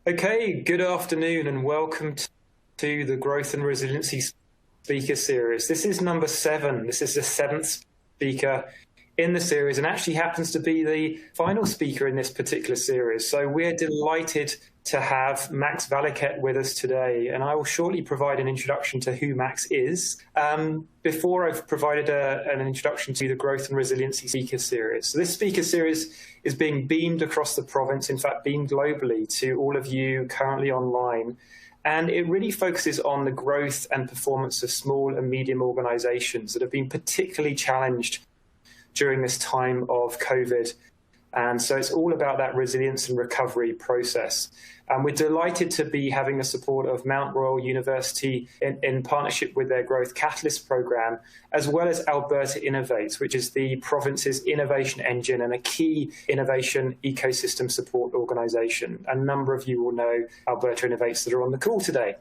Okay, good afternoon and welcome to the Growth and Resiliency Speaker Series. This is number 7. This is the 7th speaker in the series and actually happens to be the final speaker in this particular series. So we're delighted to have Max Valiquette with us today, and I will shortly provide an introduction to who Max is. Before I've provided an introduction to the Growth and Resiliency Speaker Series. So this speaker series is being beamed across the province, in fact beamed globally to all of you currently online. And it really focuses on the growth and performance of small and medium organizations that have been particularly challenged during this time of COVID. And so it's all about that resilience and recovery process. And we're delighted to be having the support of Mount Royal University in partnership with their Growth Catalyst program, as well as Alberta Innovates, which is the province's innovation engine and a key innovation ecosystem support organization. A number of you will know Alberta Innovates that are on the call today.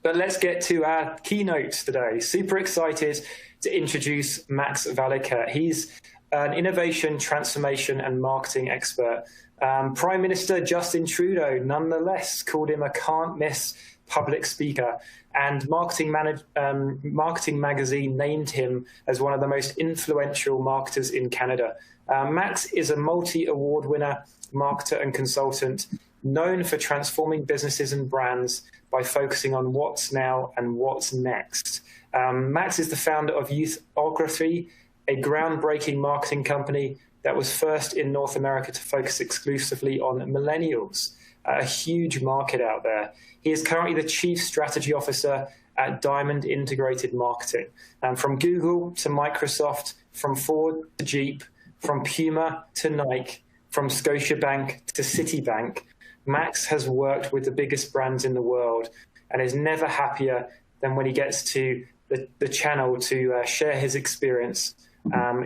But let's get to our keynotes today. Super excited to introduce Max Valiquette. He's an innovation, transformation, and marketing expert. Prime Minister Justin Trudeau, nonetheless, called him a can't-miss public speaker, and Marketing Magazine named him as one of the most influential marketers in Canada. Max is a multi-award winner, marketer and consultant, known for transforming businesses and brands by focusing on what's now and what's next. Max is the founder of Youthography, a groundbreaking marketing company that was first in North America to focus exclusively on millennials, a huge market out there. He is currently the Chief Strategy Officer at Diamond Integrated Marketing. And from Google to Microsoft, from Ford to Jeep, from Puma to Nike, from Scotiabank to Citibank, Max has worked with the biggest brands in the world and is never happier than when he gets to the channel to share his experience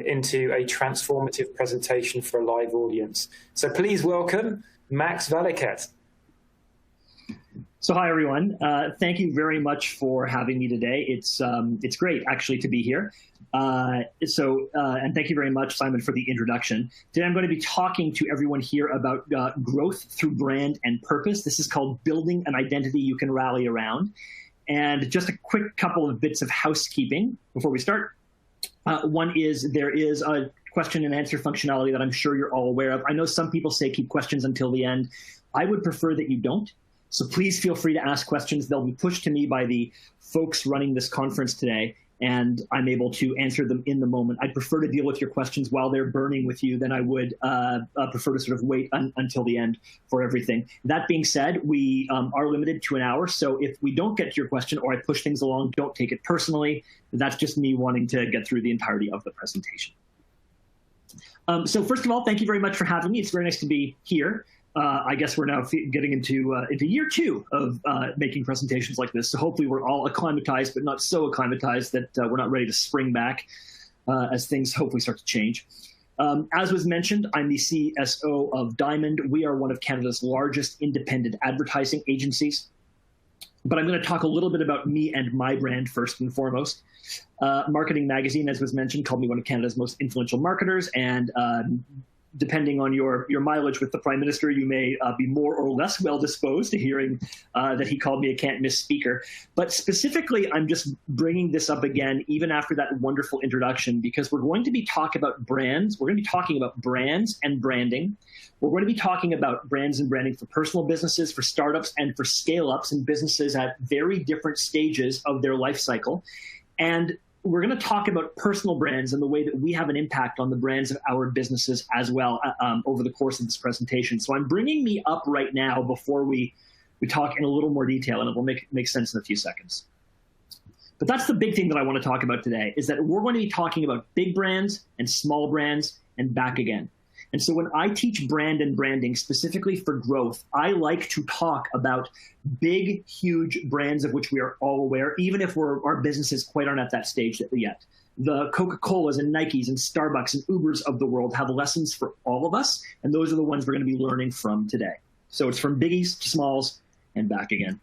into a transformative presentation for a live audience. So please welcome Max Valiquette. So hi, everyone. Thank you very much for having me today. It's great, actually, to be here. And thank you very much, Simon, for the introduction. Today, I'm going to be talking to everyone here about growth through brand and purpose. This is called Building an Identity You Can Rally Around. And just a quick couple of bits of housekeeping before we start. One is there is a question and answer functionality that I'm sure you're all aware of. I know some people say keep questions until the end. I would prefer that you don't. So please feel free to ask questions. They'll be pushed to me by the folks running this conference today, and I'm able to answer them in the moment. I'd prefer to deal with your questions while they're burning with you than I would prefer to sort of wait until the end for everything. That being said, we are limited to an hour, so if we don't get to your question or I push things along, don't take it personally. That's just me wanting to get through the entirety of the presentation. So first of all, thank you very much for having me. It's very nice to be here. I guess we're now getting into year 2 of making presentations like this. So hopefully we're all acclimatized, but not so acclimatized that we're not ready to spring back as things hopefully start to change. As was mentioned, I'm the CSO of Diamond. We are one of Canada's largest independent advertising agencies. But I'm going to talk a little bit about me and my brand first and foremost. Marketing Magazine, as was mentioned, called me one of Canada's most influential marketers, and depending on your mileage with the Prime Minister, you may be more or less well-disposed to hearing that he called me a can't-miss speaker. But specifically, I'm just bringing this up again, even after that wonderful introduction, because we're going to be talking about brands. We're going to be talking about brands and branding. We're going to be talking about brands and branding for personal businesses, for startups, and for scale-ups and businesses at very different stages of their life cycle. And we're going to talk about personal brands and the way that we have an impact on the brands of our businesses as well over the course of this presentation. So I'm bringing me up right now before we talk in a little more detail, and it will make sense in a few seconds. But that's the big thing that I want to talk about today, is that we're going to be talking about big brands and small brands and back again. And so when I teach brand and branding specifically for growth, I like to talk about big, huge brands of which we are all aware, even if our businesses quite aren't at that stage yet. The Coca-Colas and Nikes and Starbucks and Ubers of the world have lessons for all of us, and those are the ones we're going to be learning from today. So it's from biggies to smalls and back again.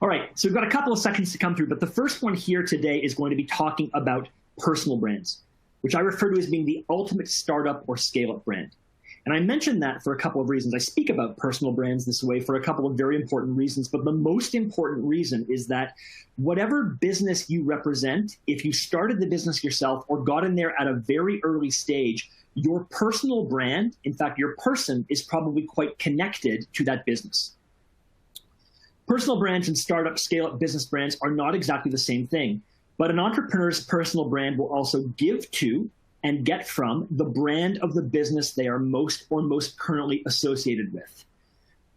All right, so we've got a couple of seconds to come through, but the first one here today is going to be talking about personal brands, which I refer to as being the ultimate startup or scale-up brand. And I mention that for a couple of reasons. I speak about personal brands this way for a couple of very important reasons, but the most important reason is that whatever business you represent, if you started the business yourself or got in there at a very early stage, your personal brand, in fact, your person, is probably quite connected to that business. Personal brands and startup, scale-up business brands are not exactly the same thing, but an entrepreneur's personal brand will also give to and get from the brand of the business they are most currently associated with.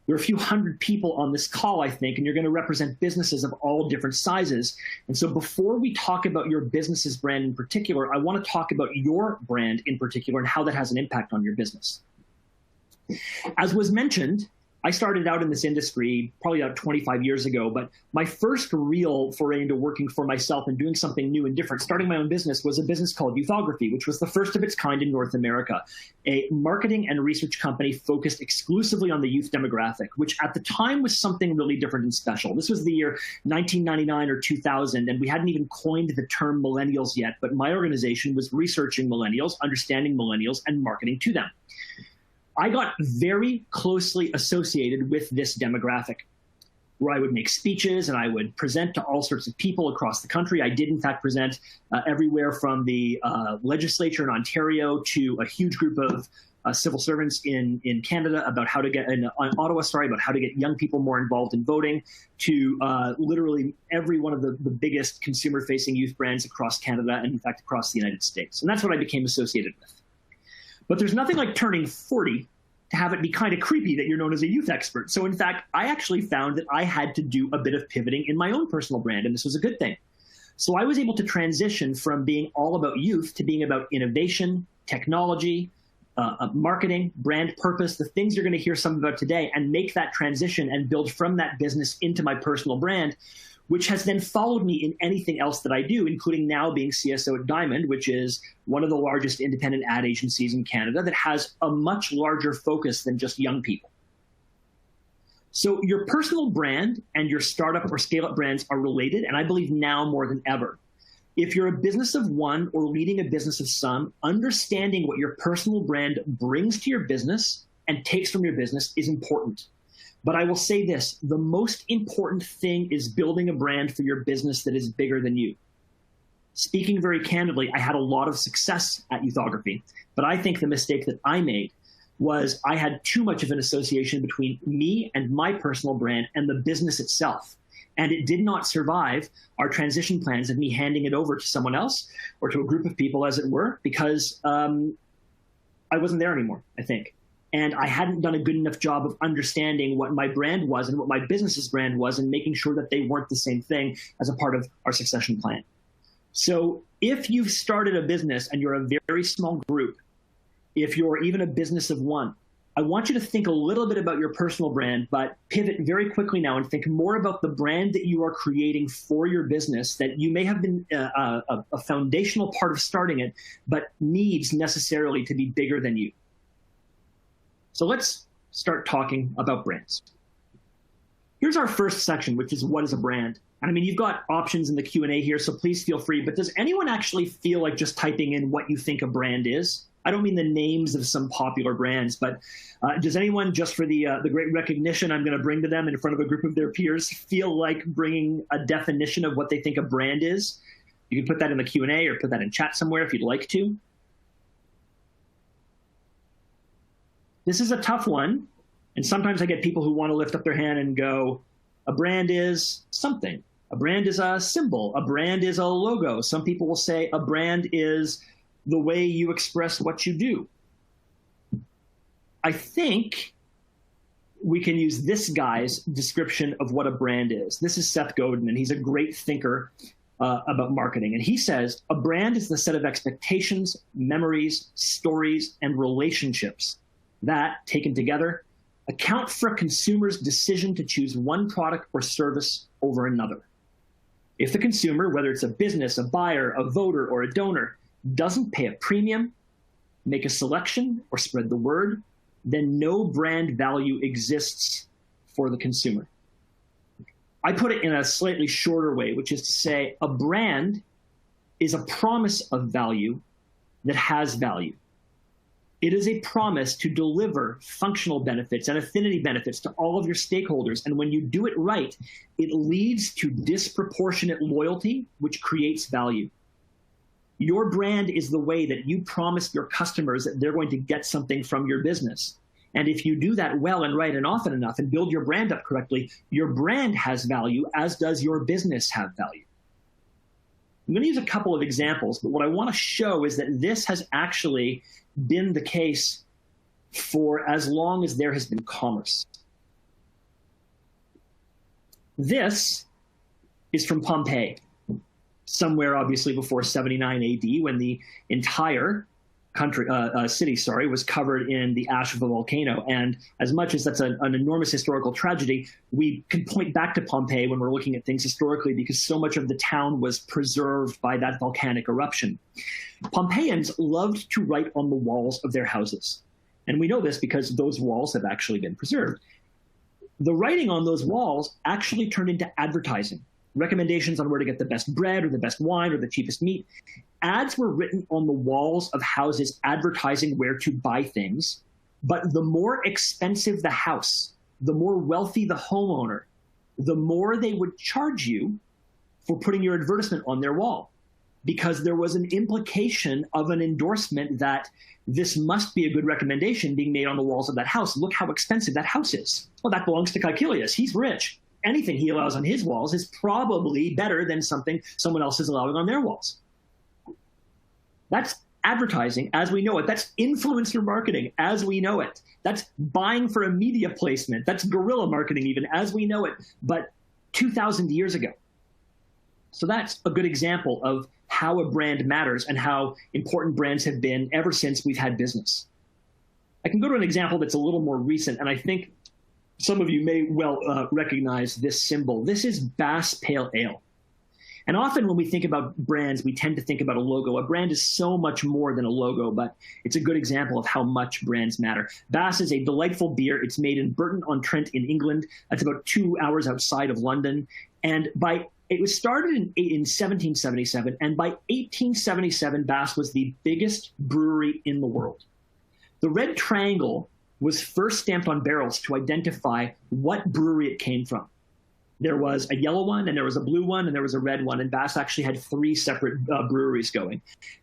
There are a few hundred people on this call, I think, and you're going to represent businesses of all different sizes. And so before we talk about your business's brand in particular, I want to talk about your brand in particular and how that has an impact on your business. As was mentioned, I started out in this industry probably about 25 years ago, but my first real foray into working for myself and doing something new and different, starting my own business, was a business called Youthography, which was the first of its kind in North America, a marketing and research company focused exclusively on the youth demographic, which at the time was something really different and special. This was the year 1999 or 2000, and we hadn't even coined the term millennials yet, but my organization was researching millennials, understanding millennials, and marketing to them. I got very closely associated with this demographic, where I would make speeches and I would present to all sorts of people across the country. I did, in fact, present everywhere from the legislature in Ontario to a huge group of civil servants in Canada about how to get, in Ottawa, sorry, about how to get young people more involved in voting, to literally every one of the biggest consumer-facing youth brands across Canada and, in fact, across the United States. And that's what I became associated with. But there's nothing like turning 40 to have it be kind of creepy that you're known as a youth expert. So in fact, I actually found that I had to do a bit of pivoting in my own personal brand, and this was a good thing. So I was able to transition from being all about youth to being about innovation, technology, marketing, brand purpose, the things you're going to hear some about today, and make that transition and build from that business into my personal brand, which has then followed me in anything else that I do, including now being CSO at Diamond, which is one of the largest independent ad agencies in Canada that has a much larger focus than just young people. So your personal brand and your startup or scale-up brands are related, and I believe now more than ever. If you're a business of one or leading a business of some, understanding what your personal brand brings to your business and takes from your business is important. But I will say this, the most important thing is building a brand for your business that is bigger than you. Speaking very candidly, I had a lot of success at Youthography, but I think the mistake that I made was I had too much of an association between me and my personal brand and the business itself. And it did not survive our transition plans of me handing it over to someone else or to a group of people, as it were, because I wasn't there anymore, I think. And I hadn't done a good enough job of understanding what my brand was and what my business's brand was and making sure that they weren't the same thing as a part of our succession plan. So if you've started a business and you're a very small group, if you're even a business of one, I want you to think a little bit about your personal brand, but pivot very quickly now and think more about the brand that you are creating for your business that you may have been a foundational part of starting it, but needs necessarily to be bigger than you. So let's start talking about brands. Here's our first section, which is what is a brand? And I mean, you've got options in the Q&A here, so please feel free. But does anyone actually feel like just typing in what you think a brand is? I don't mean the names of some popular brands, but does anyone, just for the great recognition I'm going to bring to them in front of a group of their peers, feel like bringing a definition of what they think a brand is? You can put that in the Q&A or put that in chat somewhere if you'd like to. This is a tough one, and sometimes I get people who want to lift up their hand and go, a brand is something. A brand is a symbol. A brand is a logo. Some people will say a brand is the way you express what you do. I think we can use this guy's description of what a brand is. This is Seth Godin, and he's a great thinker about marketing. And he says, a brand is the set of expectations, memories, stories, and relationships that, taken together, account for a consumer's decision to choose one product or service over another. If the consumer, whether it's a business, a buyer, a voter, or a donor, doesn't pay a premium, make a selection, or spread the word, then no brand value exists for the consumer. I put it in a slightly shorter way, which is to say a brand is a promise of value that has value. It is a promise to deliver functional benefits and affinity benefits to all of your stakeholders. And when you do it right, it leads to disproportionate loyalty, which creates value. Your brand is the way that you promise your customers that they're going to get something from your business. And if you do that well and right and often enough and build your brand up correctly, your brand has value, as does your business have value. I'm going to use a couple of examples, but what I want to show is that this has actually been the case for as long as there has been commerce. This is from Pompeii, somewhere obviously before 79 AD, when the entire city was covered in the ash of the volcano. And as much as that's an enormous historical tragedy, we can point back to Pompeii when we're looking at things historically, because so much of the town was preserved by that volcanic eruption. Pompeians loved to write on the walls of their houses. And we know this because those walls have actually been preserved. The writing on those walls actually turned into advertising. Recommendations on where to get the best bread or the best wine or the cheapest meat. Ads were written on the walls of houses advertising where to buy things. But the more expensive the house, the more wealthy the homeowner, the more they would charge you for putting your advertisement on their wall, because there was an implication of an endorsement that this must be a good recommendation being made on the walls of that house. Look how expensive that house is. Well, that belongs to Caecilius. He's rich. Anything he allows on his walls is probably better than something someone else is allowing on their walls. That's advertising as we know it. That's influencer marketing as we know it. That's buying for a media placement. That's guerrilla marketing even as we know it, but 2,000 years ago. So that's a good example of how a brand matters and how important brands have been ever since we've had business. I can go to an example that's a little more recent, and I think some of you may well recognize this symbol. This is Bass Pale Ale. And often when we think about brands, we tend to think about a logo. A brand is so much more than a logo, but it's a good example of how much brands matter. Bass is a delightful beer. It's made in Burton-on-Trent in England. That's about 2 hours outside of London. And it was started in 1777, and by 1877, Bass was the biggest brewery in the world. The red triangle was first stamped on barrels to identify what brewery it came from. There was a yellow one, and there was a blue one, and there was a red one, and Bass actually had 3 separate breweries going.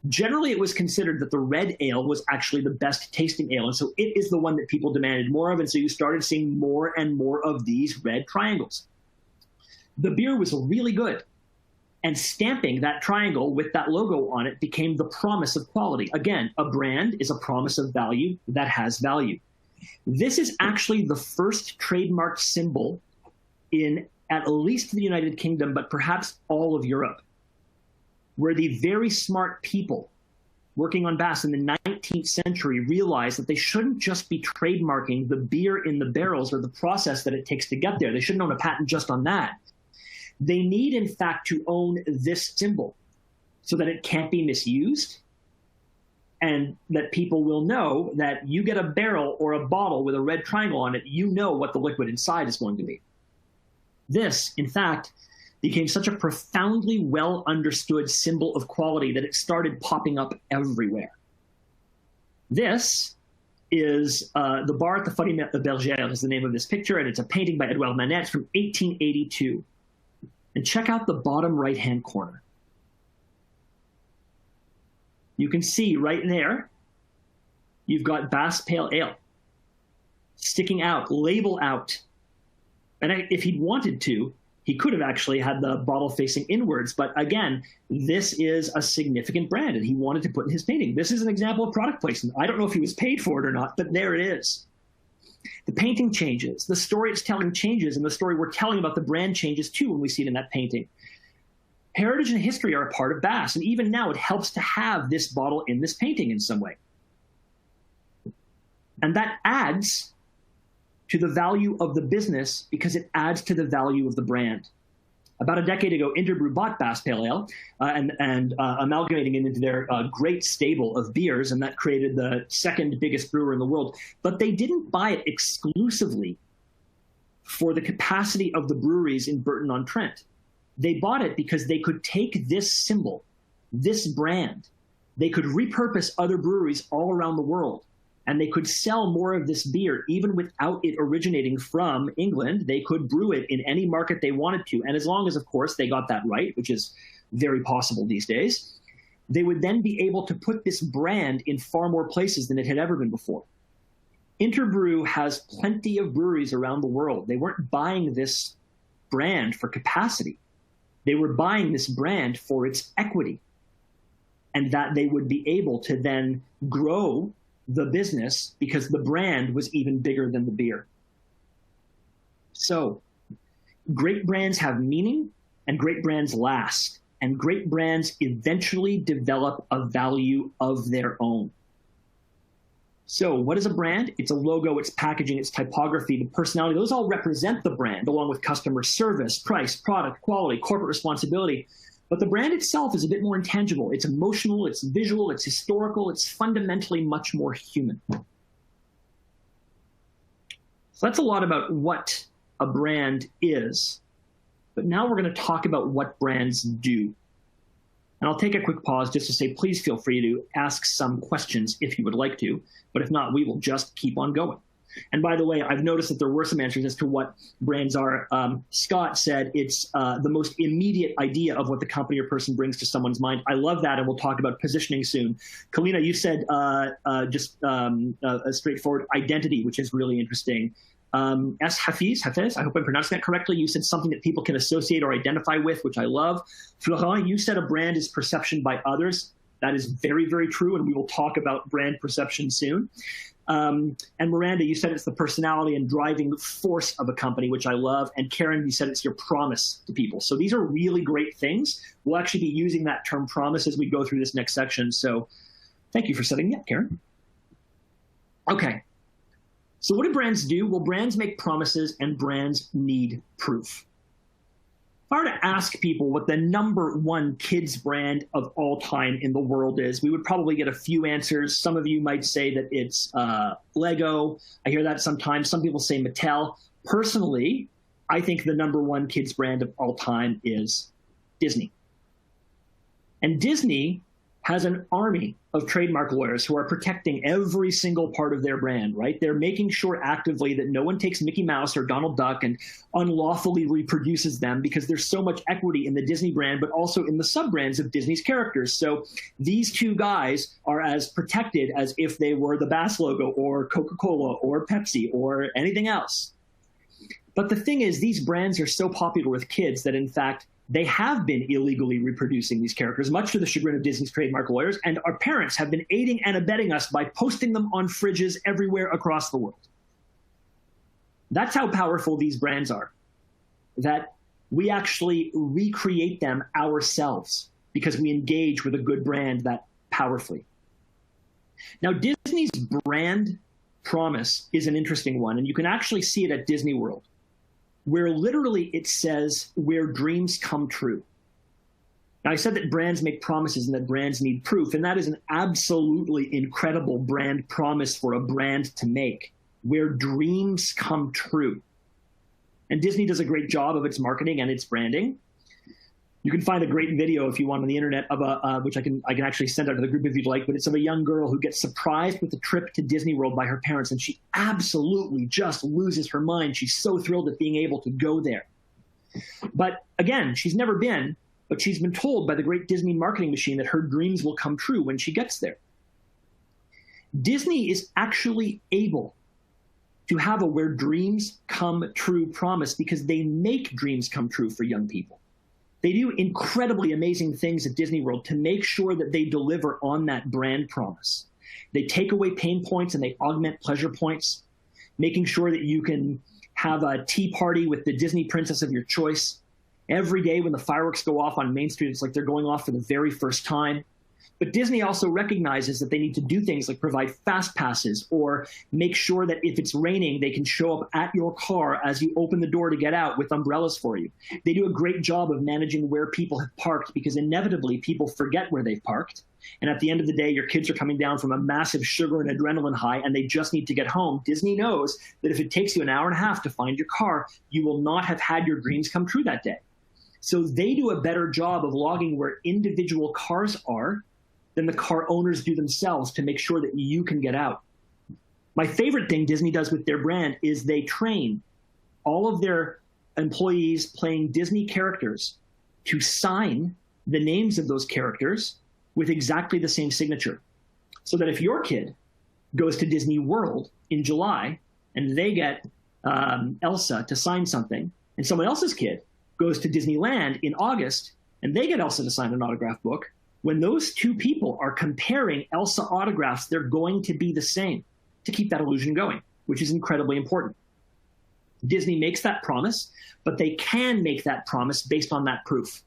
Generally, it was considered that the red ale was actually the best tasting ale, and so it is the one that people demanded more of, and so you started seeing more and more of these red triangles. The beer was really good, and stamping that triangle with that logo on it became the promise of quality. Again, a brand is a promise of value that has value. This is actually the first trademark symbol in at least the United Kingdom, but perhaps all of Europe, where the very smart people working on Bass in the 19th century realized that they shouldn't just be trademarking the beer in the barrels or the process that it takes to get there. They shouldn't own a patent just on that. They need, in fact, to own this symbol so that it can't be misused, and that people will know that you get a barrel or a bottle with a red triangle on it, you know what the liquid inside is going to be. This, in fact, became such a profoundly well understood symbol of quality that it started popping up everywhere. This is the bar at the Folie Bergère is the name of this picture, and it's a painting by Edouard Manet from 1882. And check out the bottom right-hand corner. You can see right there, you've got Bass Pale Ale sticking out, label out. And if he'd wanted to, he could have actually had the bottle facing inwards. But again, this is a significant brand, and he wanted to put in his painting. This is an example of product placement. I don't know if he was paid for it or not, but there it is. The painting changes. The story it's telling changes, and the story we're telling about the brand changes too when we see it in that painting. Heritage and history are a part of Bass, and even now it helps to have this bottle in this painting in some way. And that adds to the value of the business because it adds to the value of the brand. About a decade ago, Interbrew bought Bass Pale Ale and amalgamating it into their great stable of beers, and that created the second biggest brewer in the world. But they didn't buy it exclusively for the capacity of the breweries in Burton-on-Trent. They bought it because they could take this symbol, this brand. They could repurpose other breweries all around the world. And they could sell more of this beer even without it originating from England. They could brew it in any market they wanted to. And as long as, of course, they got that right, which is very possible these days, they would then be able to put this brand in far more places than it had ever been before. Interbrew has plenty of breweries around the world. They weren't buying this brand for capacity. They were buying this brand for its equity, and that they would be able to then grow the business because the brand was even bigger than the beer. So great brands have meaning, and great brands last, and great brands eventually develop a value of their own. So what is a brand? It's a logo, it's packaging, it's typography, the personality. Those all represent the brand, along with customer service, price, product, quality, corporate responsibility. But the brand itself is a bit more intangible. It's emotional, it's visual, it's historical, it's fundamentally much more human. So that's a lot about what a brand is. But now we're going to talk about what brands do. And I'll take a quick pause just to say, please feel free to ask some questions if you would like to. But if not, we will just keep on going. And by the way, I've noticed that there were some answers as to what brands are. Scott said it's the most immediate idea of what the company or person brings to someone's mind. I love that, and we'll talk about positioning soon. Kalina, you said just a straightforward identity, which is really interesting. Hafiz, I hope I'm pronouncing that correctly. You said something that people can associate or identify with, which I love. Florent, you said a brand is perception by others. That is very, very true, and we will talk about brand perception soon. And Miranda, you said it's the personality and driving force of a company, which I love. And Karen, you said it's your promise to people. So these are really great things. We'll actually be using that term promise as we go through this next section. So thank you for setting me up, Karen. Okay. So what do brands do? Well, brands make promises and brands need proof. If I were to ask people what the #1 kids brand of all time in the world is, we would probably get a few answers. Some of you might say that it's Lego. I hear that sometimes. Some people say Mattel. Personally, I think the #1 kids brand of all time is Disney. And Disney has an army of trademark lawyers who are protecting every single part of their brand, right? They're making sure actively that no one takes Mickey Mouse or Donald Duck and unlawfully reproduces them, because there's so much equity in the Disney brand, but also in the sub-brands of Disney's characters. So these two guys are as protected as if they were the Bass logo or Coca-Cola or Pepsi or anything else. But the thing is, these brands are so popular with kids that, in fact, they have been illegally reproducing these characters, much to the chagrin of Disney's trademark lawyers, and our parents have been aiding and abetting us by posting them on fridges everywhere across the world. That's how powerful these brands are, that we actually recreate them ourselves because we engage with a good brand that powerfully. Now, Disney's brand promise is an interesting one, and you can actually see it at Disney World, where literally it says, where dreams come true. Now, I said that brands make promises and that brands need proof, and that is an absolutely incredible brand promise for a brand to make, where dreams come true. And Disney does a great job of its marketing and its branding. You can find a great video if you want on the internet of which I can actually send out to the group if you'd like, but it's of a young girl who gets surprised with a trip to Disney World by her parents, and she absolutely just loses her mind. She's so thrilled at being able to go there. But again, she's never been, but she's been told by the great Disney marketing machine that her dreams will come true when she gets there. Disney is actually able to have a where dreams come true promise because they make dreams come true for young people. They do incredibly amazing things at Disney World to make sure that they deliver on that brand promise. They take away pain points and they augment pleasure points, making sure that you can have a tea party with the Disney princess of your choice. Every day when the fireworks go off on Main Street, it's like they're going off for the very first time. But Disney also recognizes that they need to do things like provide fast passes or make sure that if it's raining, they can show up at your car as you open the door to get out with umbrellas for you. They do a great job of managing where people have parked because inevitably people forget where they've parked. And at the end of the day, your kids are coming down from a massive sugar and adrenaline high and they just need to get home. Disney knows that if it takes you an hour and a half to find your car, you will not have had your dreams come true that day. So they do a better job of logging where individual cars are than the car owners do themselves to make sure that you can get out. My favorite thing Disney does with their brand is they train all of their employees playing Disney characters to sign the names of those characters with exactly the same signature. So that if your kid goes to Disney World in July and they get Elsa to sign something, and someone else's kid goes to Disneyland in August and they get Elsa to sign an autograph book, when those two people are comparing Elsa autographs, they're going to be the same to keep that illusion going, which is incredibly important. Disney makes that promise, but they can make that promise based on that proof.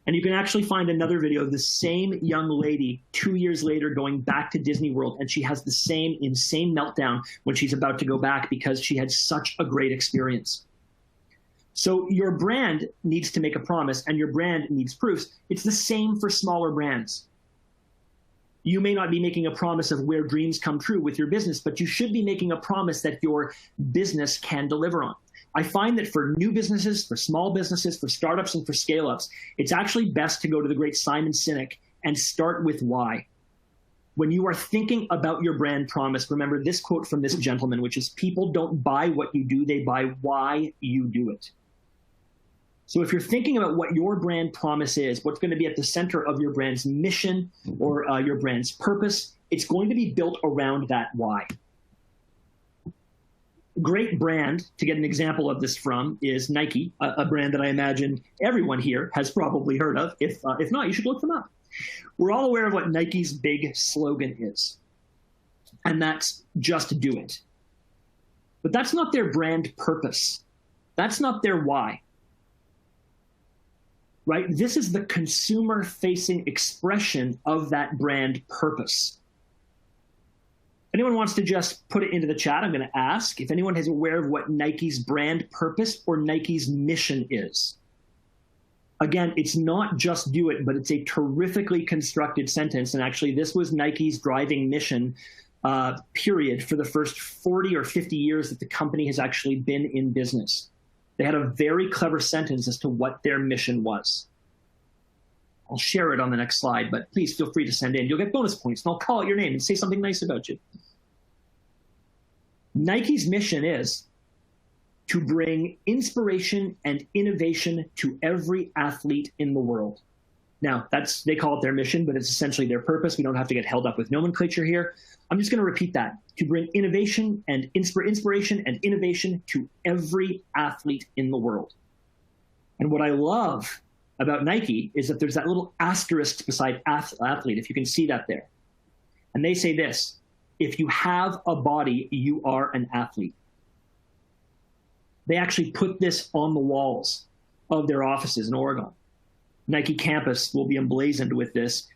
And you can actually find another video of the same young lady 2 years later going back to Disney World, and she has the same insane meltdown when she's about to go back because she had such a great experience. So your brand needs to make a promise, and your brand needs proofs. It's the same for smaller brands. You may not be making a promise of where dreams come true with your business, but you should be making a promise that your business can deliver on. I find that for new businesses, for small businesses, for startups, and for scale-ups, it's actually best to go to the great Simon Sinek and start with why. When you are thinking about your brand promise, remember this quote from this gentleman, which is, people don't buy what you do, they buy why you do it. So if you're thinking about what your brand promise is, what's going to be at the center of your brand's mission or your brand's purpose, it's going to be built around that why. Great brand, to get an example of this from, is Nike, a brand that I imagine everyone here has probably heard of. If not, you should look them up. We're all aware of what Nike's big slogan is, and that's just do it. But that's not their brand purpose. That's not their why. Right? This is the consumer-facing expression of that brand purpose. If anyone wants to just put it into the chat, I'm going to ask if anyone is aware of what Nike's brand purpose or Nike's mission is. Again, it's not just do it, but it's a terrifically constructed sentence. And actually, this was Nike's driving mission, period, for the first 40 or 50 years that the company has actually been in business. They had a very clever sentence as to what their mission was. I'll share it on the next slide, but please feel free to send in. You'll get bonus points, and I'll call out your name and say something nice about you. Nike's mission is to bring inspiration and innovation to every athlete in the world. Now, they call it their mission, but it's essentially their purpose. We don't have to get held up with nomenclature here. I'm just going to repeat that. To bring innovation and inspiration and innovation to every athlete in the world. And what I love about Nike is that there's that little asterisk beside athlete, if you can see that there. And they say this: if you have a body, you are an athlete. They actually put this on the walls of their offices in Oregon. Nike campus will be emblazoned with this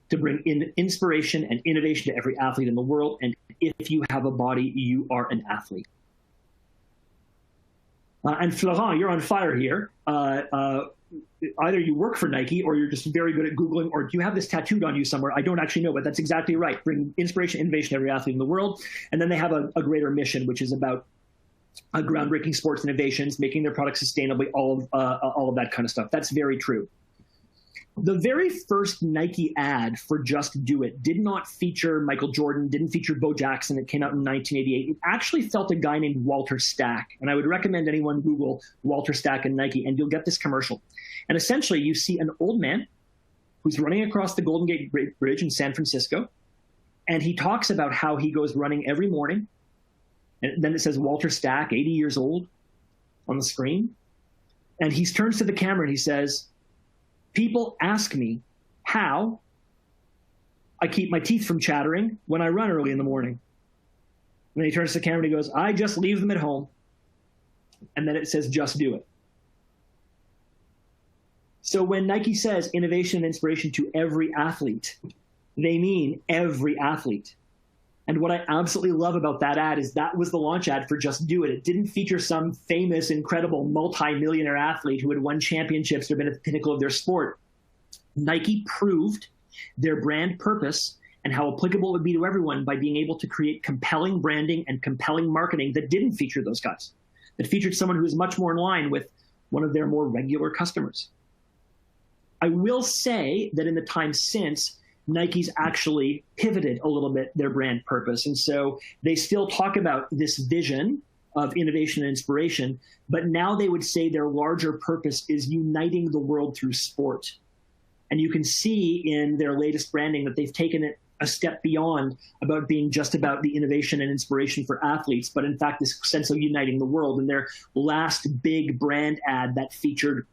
to bring in inspiration and innovation to every athlete in the world. And if you have a body, you are an athlete. And Florent, you're on fire here. Either you work for Nike or you're just very good at Googling, or do you have this tattooed on you somewhere? I don't actually know, but that's exactly right. Bring inspiration, innovation to every athlete in the world. And then they have a greater mission, which is about groundbreaking sports innovations, making their products sustainably, all of that kind of stuff. That's very true. The very first Nike ad for Just Do It did not feature Michael Jordan, didn't feature Bo Jackson. It came out in 1988. It actually felt a guy named Walter Stack. And I would recommend anyone Google Walter Stack and Nike, and you'll get this commercial. And essentially, you see an old man who's running across the Golden Gate Bridge in San Francisco. And he talks about how he goes running every morning. And then it says Walter Stack, 80 years old, on the screen. And he turns to the camera and he says, "People ask me how I keep my teeth from chattering when I run early in the morning." And then he turns to the camera and he goes, "I just leave them at home." And then it says, "Just do it." So when Nike says innovation and inspiration to every athlete, they mean every athlete. And what I absolutely love about that ad is that was the launch ad for Just Do It. It didn't feature some famous, incredible, multi-millionaire athlete who had won championships or been at the pinnacle of their sport. Nike proved their brand purpose and how applicable it would be to everyone by being able to create compelling branding and compelling marketing that didn't feature those guys, that featured someone who was much more in line with one of their more regular customers. I will say that in the time since, Nike's actually pivoted a little bit their brand purpose. And so they still talk about this vision of innovation and inspiration, but now they would say their larger purpose is uniting the world through sport. And you can see in their latest branding that they've taken it a step beyond about being just about the innovation and inspiration for athletes, but in fact, this sense of uniting the world. And their last big brand ad that featured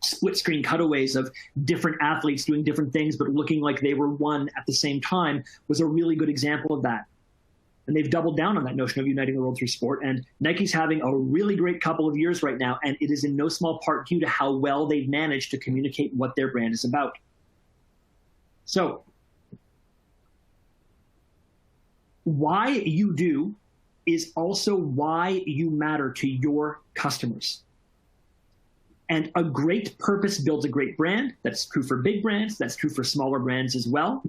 split screen cutaways of different athletes doing different things, but looking like they were one at the same time was a really good example of that. And they've doubled down on that notion of uniting the world through sport. And Nike's having a really great couple of years right now. And it is in no small part due to how well they've managed to communicate what their brand is about. So why you do is also why you matter to your customers. And a great purpose builds a great brand. That's true for big brands. That's true for smaller brands as well.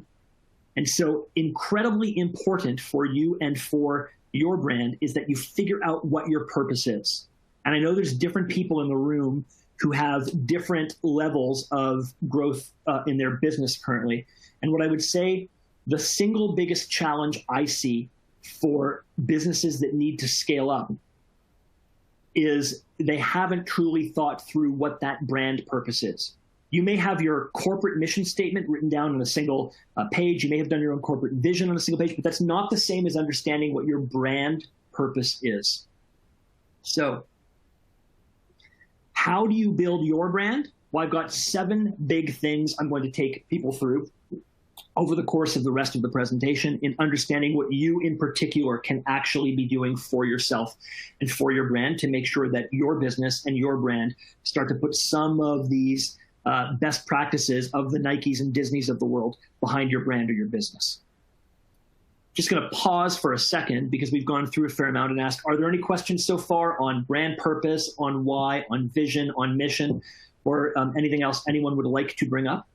And so incredibly important for you and for your brand is that you figure out what your purpose is. And I know there's different people in the room who have different levels of growth in their business currently. And what I would say, the single biggest challenge I see for businesses that need to scale up is they haven't truly thought through what that brand purpose is. You may have your corporate mission statement written down on a single page. You may have done your own corporate vision on a single page, but that's not the same as understanding what your brand purpose is. So how do you build your brand? Well, I've got 7 big things I'm going to take people through over the course of the rest of the presentation in understanding what you in particular can actually be doing for yourself and for your brand to make sure that your business and your brand start to put some of these best practices of the Nikes and Disneys of the world behind your brand or your business. Just going to pause for a second because we've gone through a fair amount and ask, are there any questions so far on brand purpose, on why, on vision, on mission, or anything else anyone would like to bring up?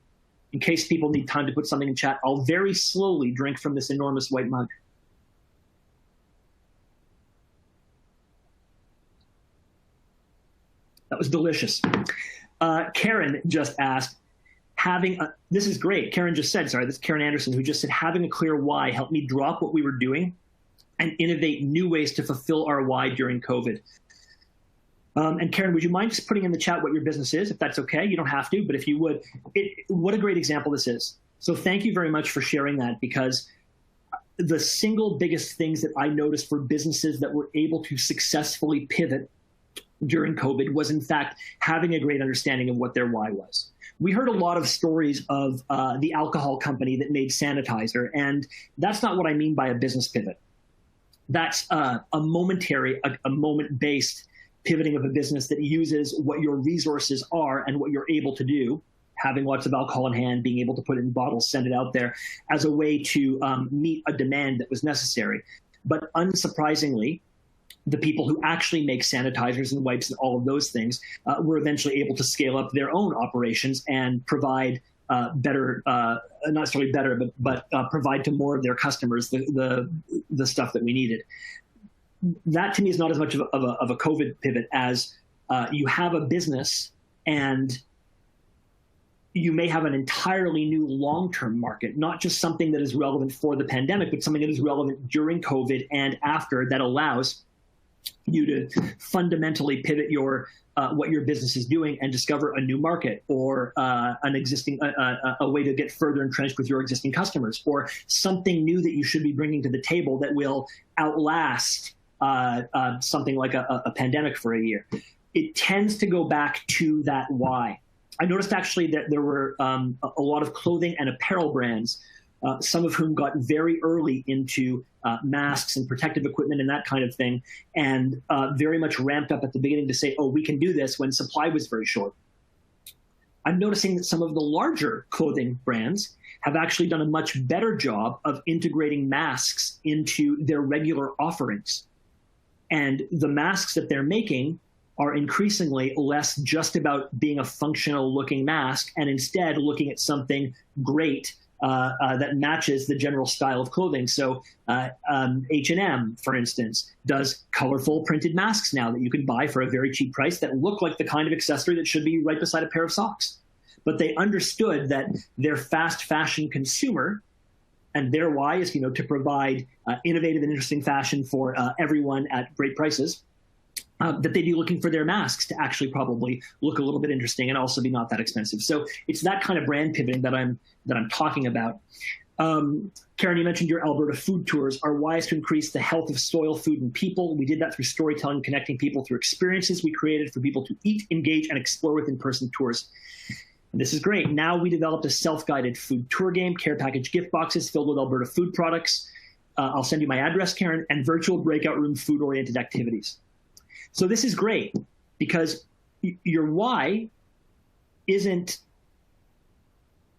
In case people need time to put something in chat, I'll very slowly drink from this enormous white mug. That was delicious. Karen just asked, this is great. Karen just said, sorry, this is Karen Anderson, who just said, having a clear why helped me drop what we were doing and innovate new ways to fulfill our why during COVID. And Karen, would you mind just putting in the chat what your business is, if that's okay? You don't have to, but if you would, what a great example this is. So thank you very much for sharing that, because the single biggest things that I noticed for businesses that were able to successfully pivot during COVID was, in fact, having a great understanding of what their why was. We heard a lot of stories of the alcohol company that made sanitizer, and that's not what I mean by a business pivot. That's a moment-based pivoting of a business that uses what your resources are and what you're able to do, having lots of alcohol in hand, being able to put it in bottles, send it out there, as a way to meet a demand that was necessary. But unsurprisingly, the people who actually make sanitizers and wipes and all of those things were eventually able to scale up their own operations and provide better, not necessarily better, but provide to more of their customers the stuff that we needed. That to me is not as much of a COVID pivot as you have a business and you may have an entirely new long-term market, not just something that is relevant for the pandemic, but something that is relevant during COVID and after, that allows you to fundamentally pivot your what your business is doing and discover a new market, or an existing a way to get further entrenched with your existing customers, or something new that you should be bringing to the table that will outlast something like a pandemic for a year. It tends to go back to that why. I noticed actually that there were a lot of clothing and apparel brands, some of whom got very early into masks and protective equipment and that kind of thing, and very much ramped up at the beginning to say, oh, we can do this, when supply was very short. I'm noticing that some of the larger clothing brands have actually done a much better job of integrating masks into their regular offerings. And the masks that they're making are increasingly less just about being a functional looking mask, and instead looking at something great that matches the general style of clothing. So H&M, for instance, does colorful printed masks now that you can buy for a very cheap price that look like the kind of accessory that should be right beside a pair of socks. but they understood that their fast fashion consumer, and their why is, to provide innovative and interesting fashion for everyone at great prices, that they'd be looking for their masks to actually probably look a little bit interesting and also be not that expensive. So it's that kind of brand pivoting that I'm talking about. Karen, you mentioned your Alberta food tours. Our why is to increase the health of soil, food, and people. We did that through storytelling, connecting people through experiences we created for people to eat, engage, and explore with in-person tours. And this is great. Now we developed a self-guided food tour game, care package gift boxes filled with Alberta food products. I'll send you my address, Karen, and virtual breakout room food-oriented activities. So this is great because your why isn't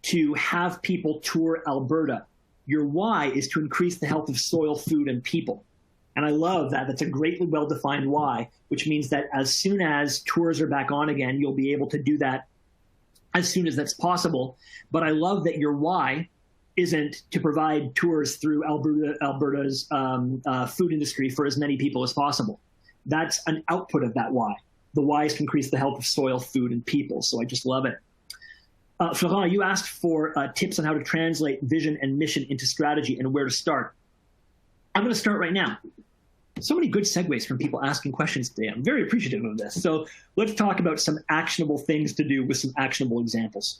to have people tour Alberta. Your why is to increase the health of soil, food, and people. And I love that. That's a greatly well-defined why, which means that as soon as tours are back on again, you'll be able to do that as soon as that's possible. But I love that your why isn't to provide tours through Alberta's food industry for as many people as possible. That's an output of that why. The why is to increase the health of soil, food, and people. So I just love it. Florent, you asked for tips on how to translate vision and mission into strategy and where to start. I'm going to start right now. So many good segues from people asking questions today. I'm very appreciative of this. So let's talk about some actionable things to do with some actionable examples.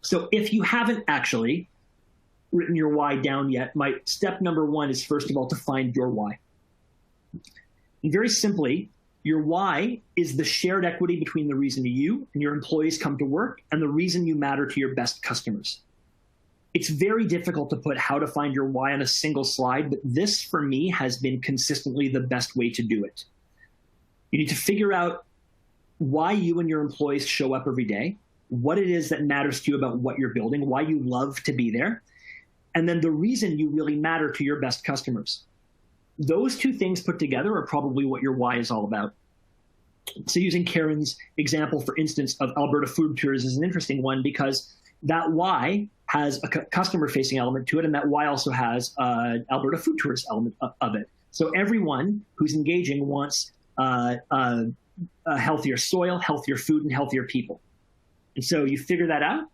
So if you haven't actually written your why down yet, my step number one is, first of all, to find your why. And very simply, your why is the shared equity between the reason you and your employees come to work and the reason you matter to your best customers. It's very difficult to put how to find your why on a single slide, but this, for me, has been consistently the best way to do it. You need to figure out why you and your employees show up every day, what it is that matters to you about what you're building, why you love to be there, and then the reason you really matter to your best customers. Those two things put together are probably what your why is all about. So using Karen's example, for instance, of Alberta food tours is an interesting one because that why has a customer-facing element to it, and that why also has an Alberta food tours element of it. So everyone who's engaging wants a healthier soil, healthier food, and healthier people. And so you figure that out,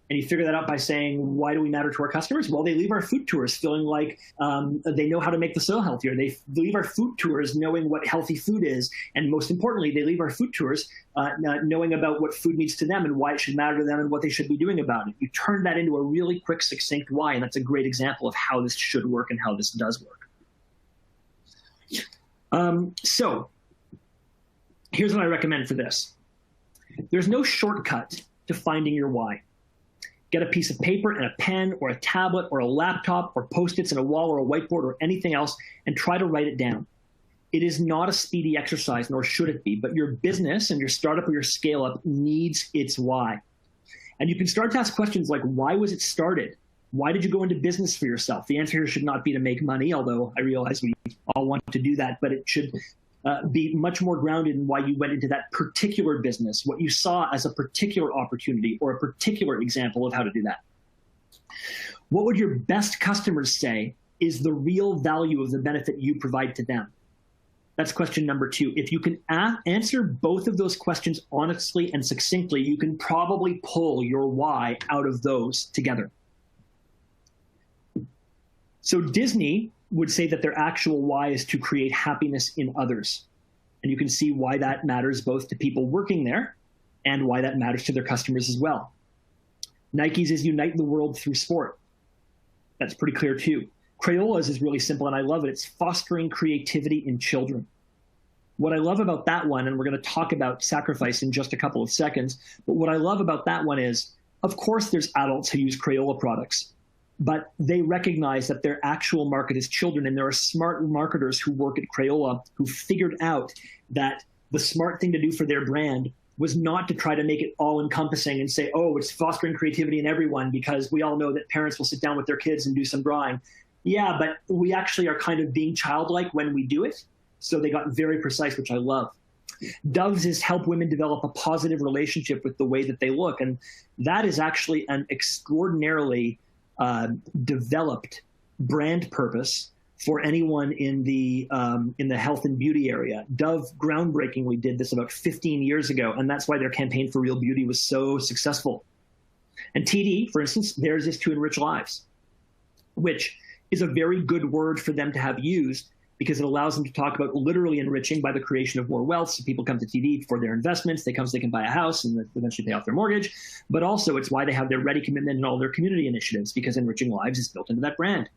and you figure that out by saying, why do we matter to our customers? Well, they leave our food tours feeling like they know how to make the soil healthier. They leave our food tours knowing what healthy food is. And most importantly, they leave our food tours knowing about what food means to them and why it should matter to them and what they should be doing about it. You turn that into a really quick, succinct why, and that's a great example of how this should work and how this does work. So here's what I recommend for this. There's no shortcut to finding your why. Get a piece of paper and a pen or a tablet or a laptop or Post-its and a wall or a whiteboard or anything else and try to write it down. It is not a speedy exercise, nor should it be, but your business and your startup or your scale-up needs its why. And you can start to ask questions like, why was it started? Why did you go into business for yourself? The answer here should not be to make money, although I realize we all want to do that, but it should be much more grounded in why you went into that particular business, what you saw as a particular opportunity or a particular example of how to do that. What would your best customers say is the real value of the benefit you provide to them? That's question number two. If you can answer both of those questions honestly and succinctly, you can probably pull your why out of those together. So Disney would say that their actual why is to create happiness in others. And you can see why that matters both to people working there and why that matters to their customers as well. Nike's is unite the world through sport. That's pretty clear too. Crayola's is really simple and I love it. It's fostering creativity in children. What I love about that one, and we're going to talk about sacrifice in just a couple of seconds, but what I love about that one is, of course there's adults who use Crayola products, but they recognize that their actual market is children, and there are smart marketers who work at Crayola who figured out that the smart thing to do for their brand was not to try to make it all-encompassing and say, oh, it's fostering creativity in everyone, because we all know that parents will sit down with their kids and do some drawing. Yeah, but we actually are kind of being childlike when we do it, so they got very precise, which I love. Dove's is help women develop a positive relationship with the way that they look, and that is actually an extraordinarily developed brand purpose for anyone in the health and beauty area. Dove groundbreakingly did this about 15 years ago, and that's why their campaign for real beauty was so successful. And TD, for instance, theirs is to enrich lives, which is a very good word for them to have used because it allows them to talk about literally enriching by the creation of more wealth. So people come to TD for their investments. They come so they can buy a house and eventually pay off their mortgage. But also it's why they have their ready commitment and all their community initiatives, because enriching lives is built into that brand.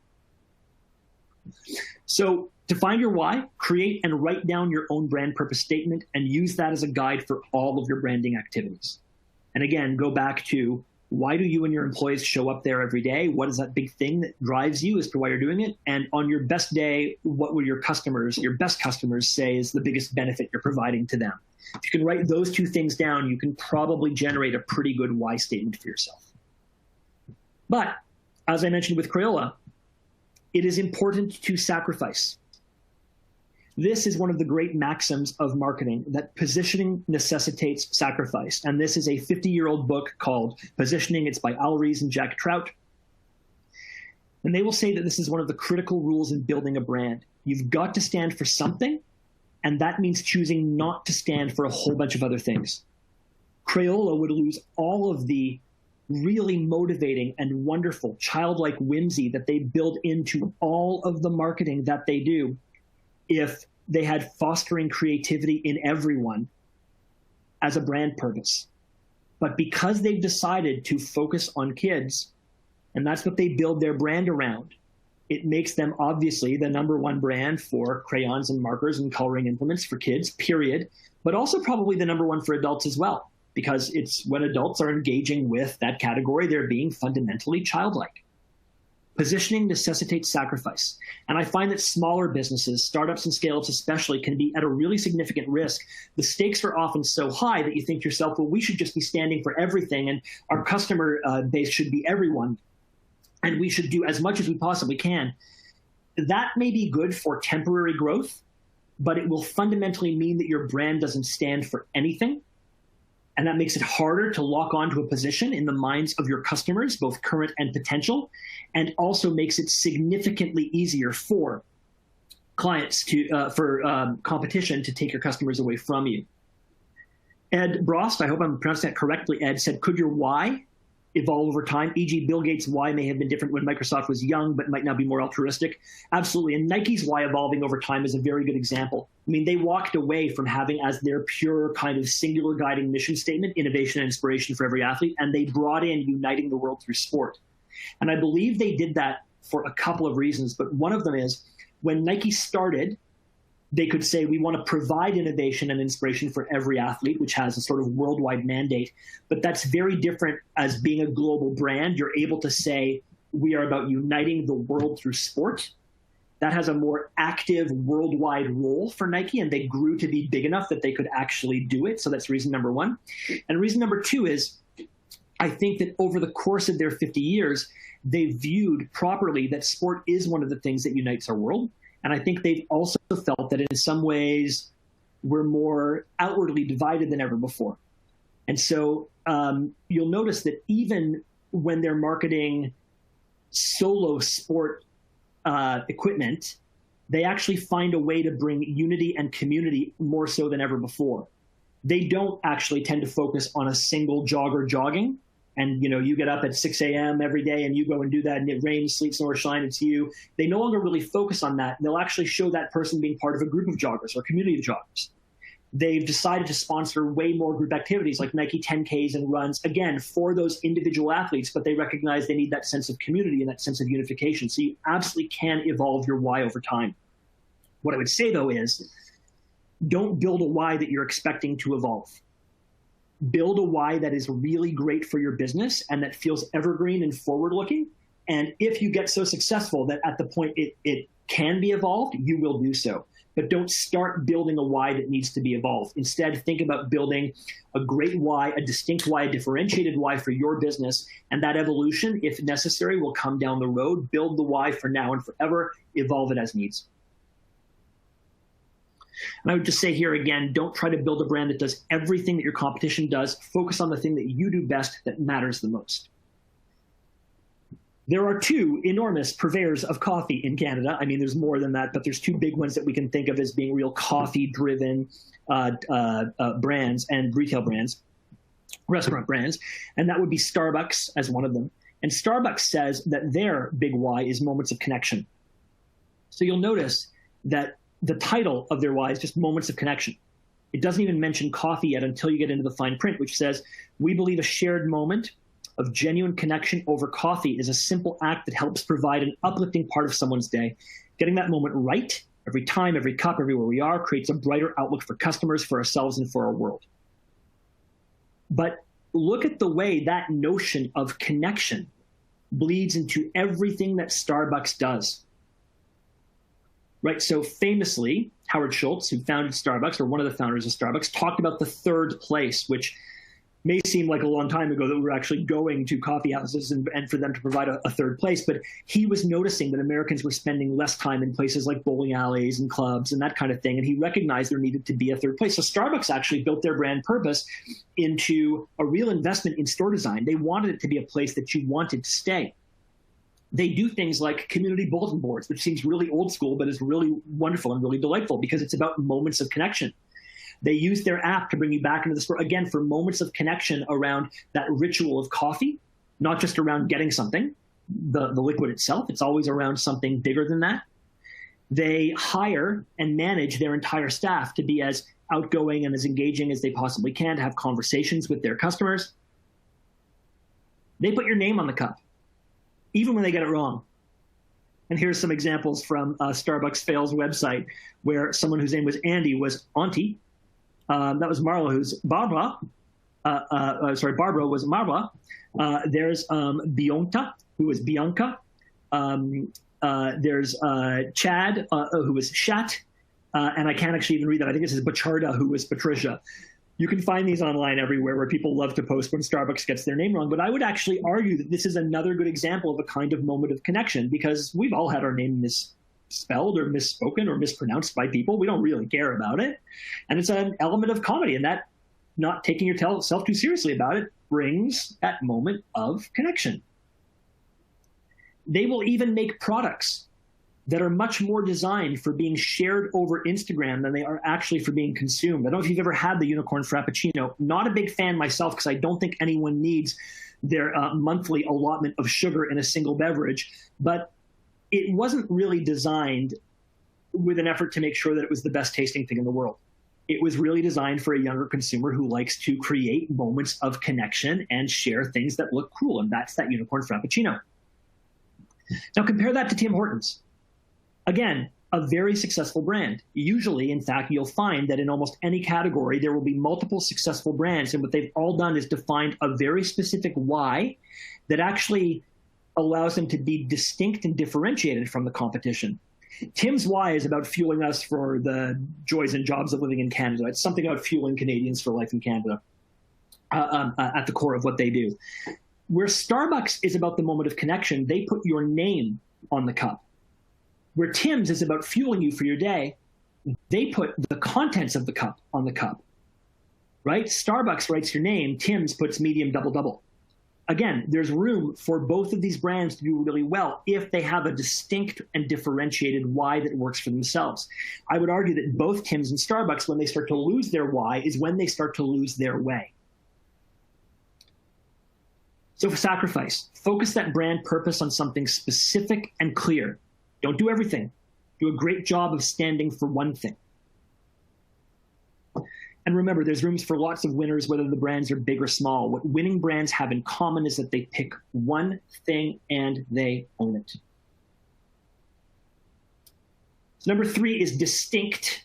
So to find your why, create and write down your own brand purpose statement and use that as a guide for all of your branding activities. And again, go back to, why do you and your employees show up there every day? What is that big thing that drives you as to why you're doing it? And on your best day, what will your best customers say is the biggest benefit you're providing to them? If you can write those two things down, you can probably generate a pretty good why statement for yourself. But as I mentioned with Crayola, it is important to sacrifice. This is one of the great maxims of marketing, that positioning necessitates sacrifice. And this is a 50-year-old book called Positioning. It's by Al Ries and Jack Trout. And they will say that this is one of the critical rules in building a brand. You've got to stand for something, and that means choosing not to stand for a whole bunch of other things. Crayola would lose all of the really motivating and wonderful childlike whimsy that they build into all of the marketing that they do if they had fostering creativity in everyone as a brand purpose. But because they've decided to focus on kids, and that's what they build their brand around, it makes them obviously the #1 brand for crayons and markers and coloring implements for kids, period, but also probably the #1 for adults as well, because it's when adults are engaging with that category, they're being fundamentally childlike. Positioning necessitates sacrifice. And I find that smaller businesses, startups and scale-ups especially, can be at a really significant risk. The stakes are often so high that you think to yourself, well, we should just be standing for everything, and our customer base should be everyone, and we should do as much as we possibly can. That may be good for temporary growth, but it will fundamentally mean that your brand doesn't stand for anything. And that makes it harder to lock onto a position in the minds of your customers, both current and potential, and also makes it significantly easier for clients for competition to take your customers away from you. Ed Brost, I hope I'm pronouncing that correctly, Ed, said, could your why evolve over time? E.g., Bill Gates' why may have been different when Microsoft was young, but might now be more altruistic. Absolutely. And Nike's why evolving over time is a very good example. I mean, they walked away from having as their pure kind of singular guiding mission statement, innovation and inspiration for every athlete, and they brought in uniting the world through sport. And I believe they did that for a couple of reasons, but one of them is when Nike started, they could say, we want to provide innovation and inspiration for every athlete, which has a sort of worldwide mandate. But that's very different as being a global brand. You're able to say, we are about uniting the world through sport. That has a more active worldwide role for Nike, and they grew to be big enough that they could actually do it. So that's reason #1. And reason #2 is, I think that over the course of their 50 years, they viewed properly that sport is one of the things that unites our world. And I think they've also felt that in some ways we're more outwardly divided than ever before. And so you'll notice that even when they're marketing solo sport equipment, they actually find a way to bring unity and community more so than ever before. They don't actually tend to focus on a single jogger jogging. And you get up at 6 a.m. every day and you go and do that, and it rains, sleet, snow, or shine, it's you. They no longer really focus on that. They'll actually show that person being part of a group of joggers or community of joggers. They've decided to sponsor way more group activities like Nike 10Ks and runs, again, for those individual athletes, but they recognize they need that sense of community and that sense of unification. So you absolutely can evolve your why over time. What I would say, though, is don't build a why that you're expecting to evolve. Build a why that is really great for your business and that feels evergreen and forward-looking. And if you get so successful that at the point it can be evolved, you will do so. But don't start building a why that needs to be evolved. Instead, think about building a great why, a distinct why, a differentiated why for your business. And that evolution, if necessary, will come down the road. Build the why for now and forever. Evolve it as needs. And I would just say here again, don't try to build a brand that does everything that your competition does. Focus on the thing that you do best that matters the most. There are two enormous purveyors of coffee in Canada. I mean, there's more than that, but there's two big ones that we can think of as being real coffee-driven brands and retail brands, restaurant brands, and that would be Starbucks as one of them. And Starbucks says that their big why is moments of connection. So you'll notice that the title of their why is just moments of connection. It doesn't even mention coffee yet until you get into the fine print, which says, we believe a shared moment of genuine connection over coffee is a simple act that helps provide an uplifting part of someone's day. Getting that moment right every time, every cup, everywhere we are, creates a brighter outlook for customers, for ourselves, and for our world. But look at the way that notion of connection bleeds into everything that Starbucks does. Right, so famously, Howard Schultz, who founded Starbucks, or one of the founders of Starbucks, talked about the third place, which may seem like a long time ago that we were actually going to coffee houses and for them to provide a third place. But he was noticing that Americans were spending less time in places like bowling alleys and clubs and that kind of thing. And he recognized there needed to be a third place. So Starbucks actually built their brand purpose into a real investment in store design. They wanted it to be a place that you wanted to stay. They do things like community bulletin boards, which seems really old school, but is really wonderful and really delightful because it's about moments of connection. They use their app to bring you back into the store, again, for moments of connection around that ritual of coffee, not just around getting something, the liquid itself. It's always around something bigger than that. They hire and manage their entire staff to be as outgoing and as engaging as they possibly can, to have conversations with their customers. They put your name on the cup, even when they get it wrong. And here's some examples from Starbucks Fails website, where someone whose name was Andy was Auntie. That was Marla, who's Barbara. Barbara was Marla. There's Bianca, who was Bianca. There's Chad, who was Shat. And I can't actually even read that. I think this is Bacharda, who was Patricia. You can find these online everywhere where people love to post when Starbucks gets their name wrong. But I would actually argue that this is another good example of a kind of moment of connection, because we've all had our name misspelled or misspoken or mispronounced by people. We don't really care about it. And it's an element of comedy, and that not taking yourself too seriously about it brings that moment of connection. They will even make products that are much more designed for being shared over Instagram than they are actually for being consumed. I don't know if you've ever had the unicorn frappuccino. Not a big fan myself, because I don't think anyone needs their monthly allotment of sugar in a single beverage. But it wasn't really designed with an effort to make sure that it was the best tasting thing in the world. It was really designed for a younger consumer who likes to create moments of connection and share things that look cool, and that's that unicorn frappuccino. Now compare that to Tim Hortons. Again, a very successful brand. Usually, in fact, you'll find that in almost any category, there will be multiple successful brands, and what they've all done is defined a very specific why that actually allows them to be distinct and differentiated from the competition. Tim's why is about fueling us for the joys and jobs of living in Canada. It's something about fueling Canadians for life in Canada at the core of what they do. Where Starbucks is about the moment of connection, they put your name on the cup. Where Tim's is about fueling you for your day, they put the contents of the cup on the cup, right? Starbucks writes your name, Tim's puts medium double-double. Again, there's room for both of these brands to do really well if they have a distinct and differentiated why that works for themselves. I would argue that both Tim's and Starbucks, when they start to lose their why, is when they start to lose their way. So for sacrifice, focus that brand purpose on something specific and clear. Don't do everything. Do a great job of standing for one thing. And remember, there's rooms for lots of winners, whether the brands are big or small. What winning brands have in common is that they pick one thing and they own it. So number 3 is distinct,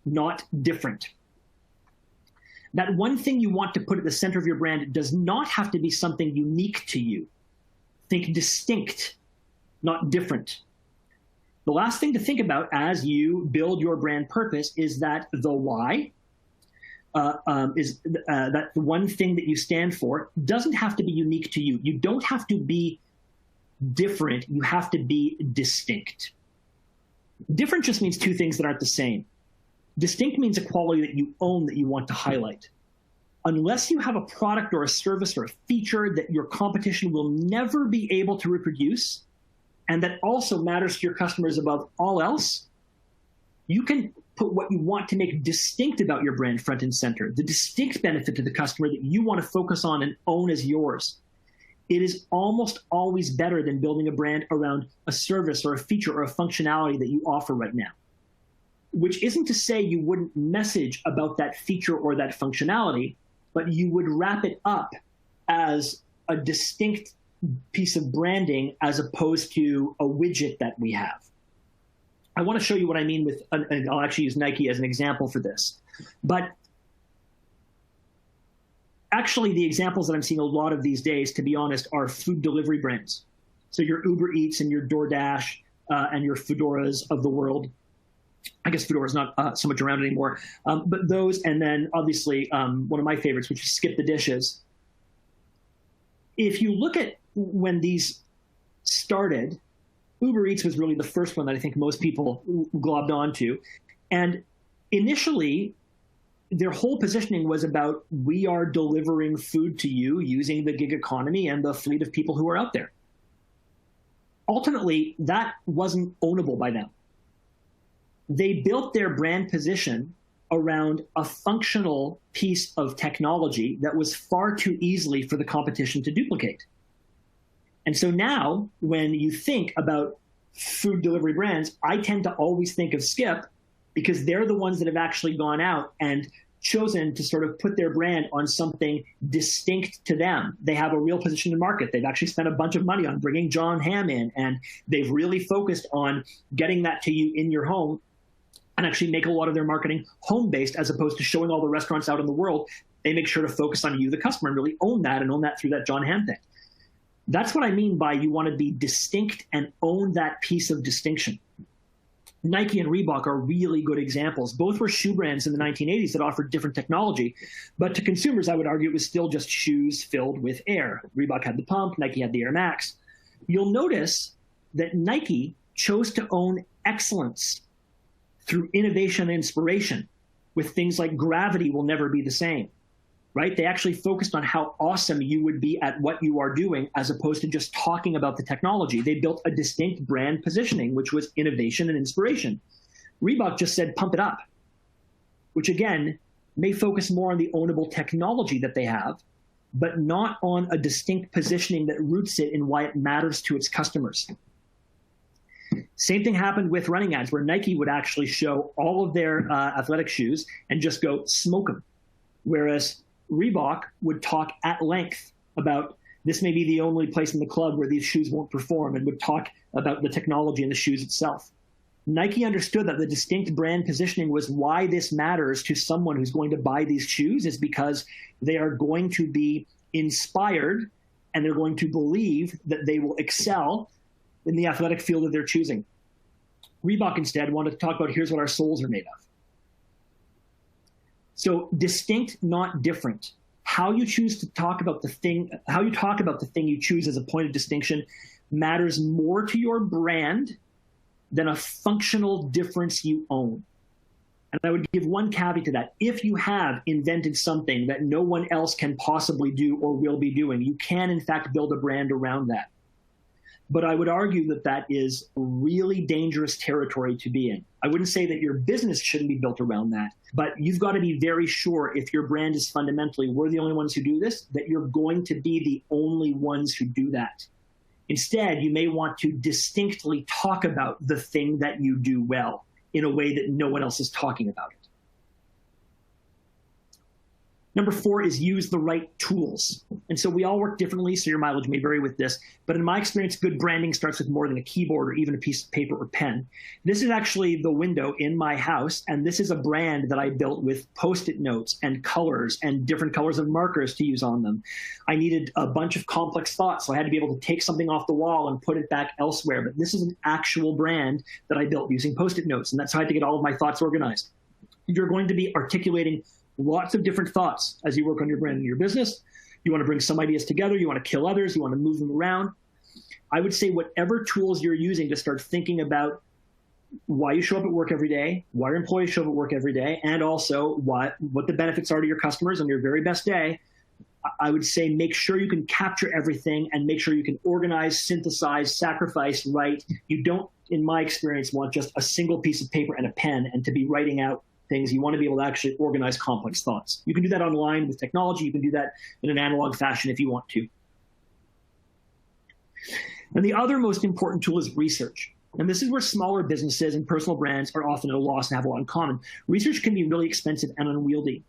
not different. That one thing you want to put at the center of your brand does not have to be something unique to you. Think distinct, not different. The last thing to think about as you build your brand purpose is that the why, that the one thing that you stand for doesn't have to be unique to you. You don't have to be different. You have to be distinct. Different just means two things that aren't the same. Distinct means a quality that you own, that you want to highlight. unless you have a product or a service or a feature that your competition will never be able to reproduce, and that also matters to your customers above all else, you can put what you want to make distinct about your brand front and center, the distinct benefit to the customer that you want to focus on and own as yours. It is almost always better than building a brand around a service or a feature or a functionality that you offer right now. Which isn't to say you wouldn't message about that feature or that functionality, but you would wrap it up as a distinct piece of branding as opposed to a widget that we have. I want to show you what I mean with, and I'll actually use Nike as an example for this. But actually, the examples that I'm seeing a lot of these days, to be honest, are food delivery brands. So your Uber Eats and your DoorDash and your Foodoras of the world. I guess Foodora is not so much around anymore. But those, and then obviously one of my favorites, which is Skip the Dishes. If you look at when these started, Uber Eats was really the first one that I think most people globbed onto. And initially, their whole positioning was about, we are delivering food to you using the gig economy and the fleet of people who are out there. Ultimately, that wasn't ownable by them. They built their brand position around a functional piece of technology that was far too easily for the competition to duplicate. And so now, when you think about food delivery brands, I tend to always think of Skip, because they're the ones that have actually gone out and chosen to sort of put their brand on something distinct to them. They have a real position in the market. They've actually spent a bunch of money on bringing John Hamm in, and they've really focused on getting that to you in your home, and actually make a lot of their marketing home-based as opposed to showing all the restaurants out in the world. They make sure to focus on you, the customer, and really own that through that John Hamm thing. That's what I mean by you want to be distinct and own that piece of distinction. Nike and Reebok are really good examples. Both were shoe brands in the 1980s that offered different technology, but to consumers, I would argue it was still just shoes filled with air. Reebok had the pump, Nike had the Air Max. You'll notice that Nike chose to own excellence through innovation and inspiration with things like gravity will never be the same, right? They actually focused on how awesome you would be at what you are doing as opposed to just talking about the technology. They built a distinct brand positioning, which was innovation and inspiration. Reebok just said, pump it up, which again, may focus more on the ownable technology that they have, but not on a distinct positioning that roots it in why it matters to its customers. Same thing happened with running ads, where Nike would actually show all of their athletic shoes and just go smoke them. Whereas Reebok would talk at length about, this may be the only place in the club where these shoes won't perform, and would talk about the technology in the shoes itself. Nike understood that the distinct brand positioning was why this matters to someone who's going to buy these shoes, is because they are going to be inspired and they're going to believe that they will excel in the athletic field that they're choosing. Reebok instead wanted to talk about, here's what our soles are made of. So distinct, not different. How you choose to talk about the thing, how you talk about the thing you choose as a point of distinction matters more to your brand than a functional difference you own. And I would give one caveat to that. If you have invented something that no one else can possibly do or will be doing, you can in fact build a brand around that. But I would argue that that is really dangerous territory to be in. I wouldn't say that your business shouldn't be built around that, but you've got to be very sure, if your brand is fundamentally, we're the only ones who do this, that you're going to be the only ones who do that. Instead, you may want to distinctly talk about the thing that you do well in a way that no one else is talking about it. Number 4 is use the right tools. And so we all work differently, so your mileage may vary with this. But in my experience, good branding starts with more than a keyboard or even a piece of paper or pen. This is actually the window in my house, and this is a brand that I built with Post-it notes and colors and different colors of markers to use on them. I needed a bunch of complex thoughts, so I had to be able to take something off the wall and put it back elsewhere. But this is an actual brand that I built using Post-it notes, and that's how I had to get all of my thoughts organized. You're going to be articulating lots of different thoughts as you work on your brand and your business. You want to bring some ideas together. You want to kill others. You want to move them around. I would say whatever tools you're using to start thinking about why you show up at work every day, why your employees show up at work every day, and also what the benefits are to your customers on your very best day, I would say make sure you can capture everything and make sure you can organize, synthesize, sacrifice, write. You don't, in my experience, want just a single piece of paper and a pen and to be writing out things. You want to be able to actually organize complex thoughts. You can do that online with technology. You can do that in an analog fashion if you want to. And the other most important tool is research. And this is where smaller businesses and personal brands are often at a loss and have a lot in common. Research can be really expensive and unwieldy.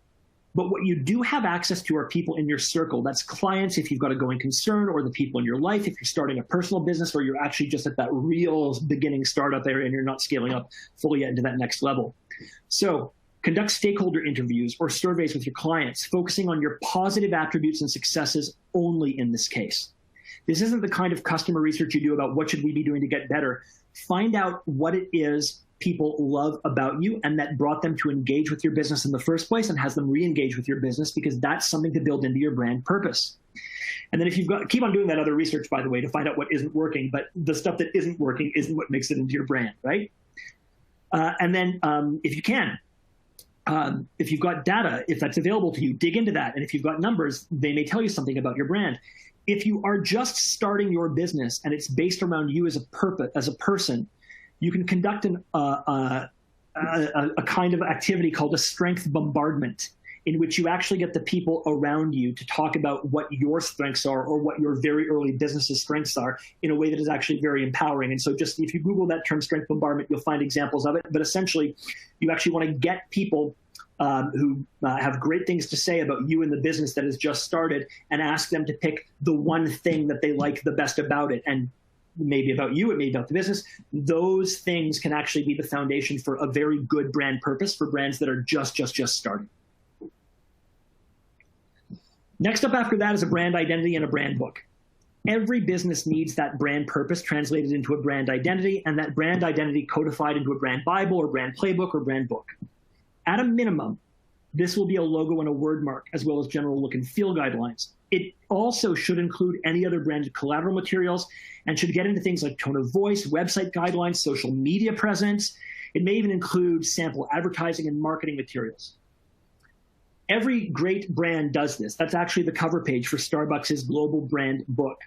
But what you do have access to are people in your circle. That's clients if you've got a going concern, or the people in your life if you're starting a personal business, or you're actually just at that real beginning startup area and you're not scaling up fully yet into that next level. So conduct stakeholder interviews or surveys with your clients, focusing on your positive attributes and successes only in this case. This isn't the kind of customer research you do about what should we be doing to get better. Find out what it is people love about you and that brought them to engage with your business in the first place and has them re-engage with your business, because that's something to build into your brand purpose. And then if you've got, keep on doing that other research, by the way, to find out what isn't working, but the stuff that isn't working isn't what makes it into your brand, right? And then if you can, if you've got data, if that's available to you, dig into that. And if you've got numbers, they may tell you something about your brand. If you are just starting your business and it's based around you as a person, you can conduct a kind of activity called a strength bombardment, in which you actually get the people around you to talk about what your strengths are or what your very early business's strengths are in a way that is actually very empowering. And so just if you Google that term strength bombardment, you'll find examples of it. But essentially, you actually want to get people who have great things to say about you and the business that has just started and ask them to pick the one thing that they like the best about it. And maybe about you, it may be about the business. Those things can actually be the foundation for a very good brand purpose for brands that are just starting. Next up after that is a brand identity and a brand book. Every business needs that brand purpose translated into a brand identity, and that brand identity codified into a brand Bible or brand playbook or brand book. At a minimum, this will be a logo and a word mark, as well as general look and feel guidelines. It also should include any other branded collateral materials and should get into things like tone of voice, website guidelines, social media presence. It may even include sample advertising and marketing materials. Every great brand does this. That's actually the cover page for Starbucks' global brand book.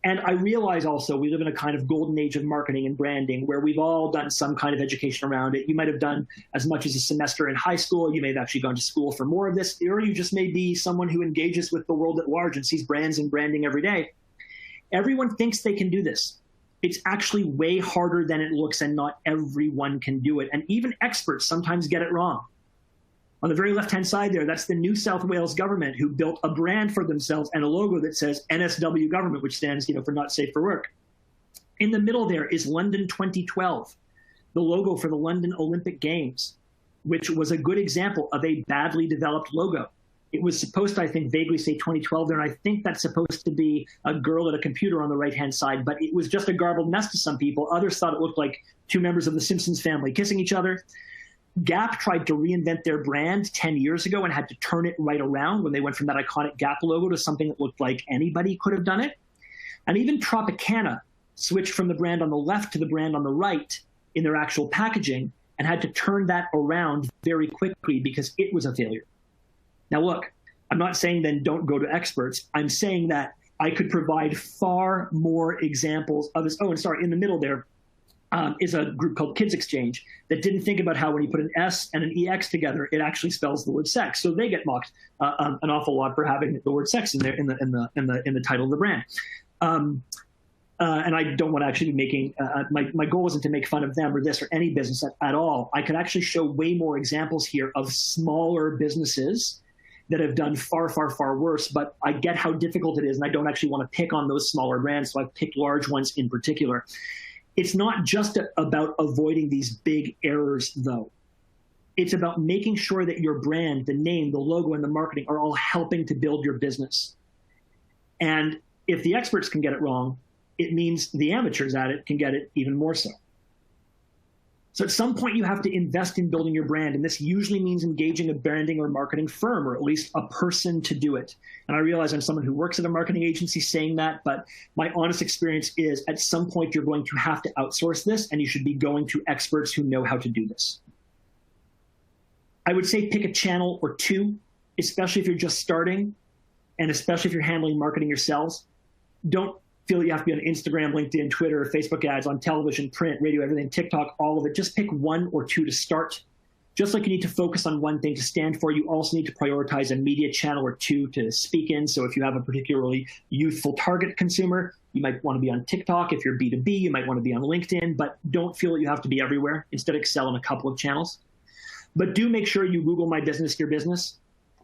And I realize also we live in a kind of golden age of marketing and branding where we've all done some kind of education around it. You might have done as much as a semester in high school. You may have actually gone to school for more of this, or you just may be someone who engages with the world at large and sees brands and branding every day. Everyone thinks they can do this. It's actually way harder than it looks, and not everyone can do it. And even experts sometimes get it wrong. On the very left-hand side there, that's the New South Wales government who built a brand for themselves and a logo that says NSW government, which stands, for not safe for work. In the middle there is London 2012, the logo for the London Olympic Games, which was a good example of a badly developed logo. It was supposed to, I think, vaguely say 2012 there, and I think that's supposed to be a girl at a computer on the right-hand side, but it was just a garbled mess to some people. Others thought it looked like two members of the Simpsons family kissing each other. Gap tried to reinvent their brand 10 years ago and had to turn it right around when they went from that iconic Gap logo to something that looked like anybody could have done it. And even Tropicana switched from the brand on the left to the brand on the right in their actual packaging and had to turn that around very quickly because it was a failure. Now look, I'm not saying then don't go to experts. I'm saying that I could provide far more examples of this. Oh, and sorry, in the middle there, is a group called Kids Exchange that didn't think about how when you put an S and an EX together, it actually spells the word sex. So they get mocked an awful lot for having the word sex in there in the title of the brand. And I don't want to actually be making my goal isn't to make fun of them or this or any business at all. I could actually show way more examples here of smaller businesses that have done far, far, far worse. But I get how difficult it is, and I don't actually want to pick on those smaller brands. So I've picked large ones in particular. It's not just about avoiding these big errors, though. It's about making sure that your brand, the name, the logo, and the marketing are all helping to build your business. And if the experts can get it wrong, it means the amateurs at it can get it even more so. So at some point, you have to invest in building your brand. And this usually means engaging a branding or marketing firm, or at least a person to do it. And I realize I'm someone who works at a marketing agency saying that, but my honest experience is at some point, you're going to have to outsource this, and you should be going to experts who know how to do this. I would say pick a channel or two, especially if you're just starting, and especially if you're handling marketing yourselves. Don't feel that you have to be on Instagram, LinkedIn, Twitter, Facebook ads, on television, print, radio, everything, TikTok, all of it. Just pick one or two to start. Just like you need to focus on one thing to stand for, you also need to prioritize a media channel or two to speak in. So if you have a particularly youthful target consumer, you might want to be on TikTok. If you're B2B, you might want to be on LinkedIn, but don't feel that you have to be everywhere. Instead, excel in a couple of channels. But do make sure you Google My Business, Your Business.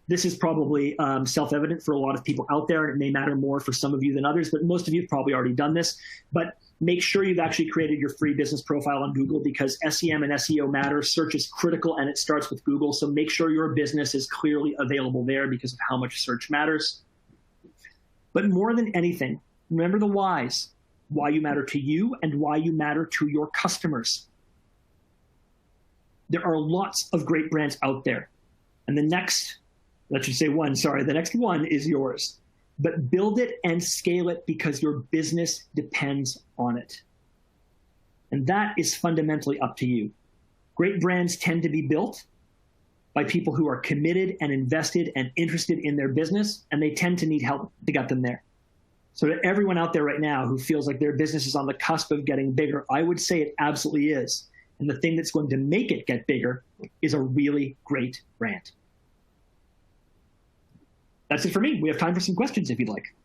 This is probably self-evident for a lot of people out there, and it may matter more for some of you than others, but most of you have probably already done this. But make sure you've actually created your free business profile on Google, because SEM and SEO matter. Search is critical, and it starts with Google. So make sure your business is clearly available there because of how much search matters. But more than anything, remember the whys, why you matter to you and why you matter to your customers. There are lots of great brands out there. And the next one is yours. But build it and scale it because your business depends on it. And that is fundamentally up to you. Great brands tend to be built by people who are committed and invested and interested in their business, and they tend to need help to get them there. So to everyone out there right now who feels like their business is on the cusp of getting bigger, I would say it absolutely is. And the thing that's going to make it get bigger is a really great brand. That's it for me. We have time for some questions if you'd like.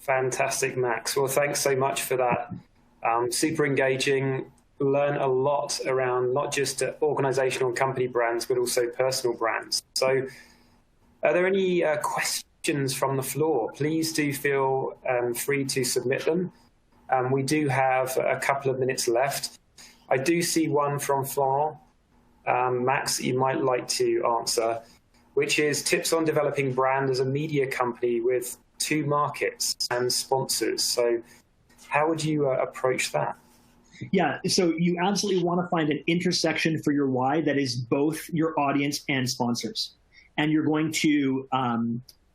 Fantastic, Max. Well, thanks so much for that. Super engaging. Learn a lot around not just organizational and company brands, but also personal brands. So are there any questions from the floor? Please do feel free to submit them. We do have a couple of minutes left. I do see one from Florent. Max, you might like to answer, which is tips on developing brand as a media company with 2 markets and sponsors. So how would you approach that? Yeah, so you absolutely want to find an intersection for your why that is both your audience and sponsors. And you're going to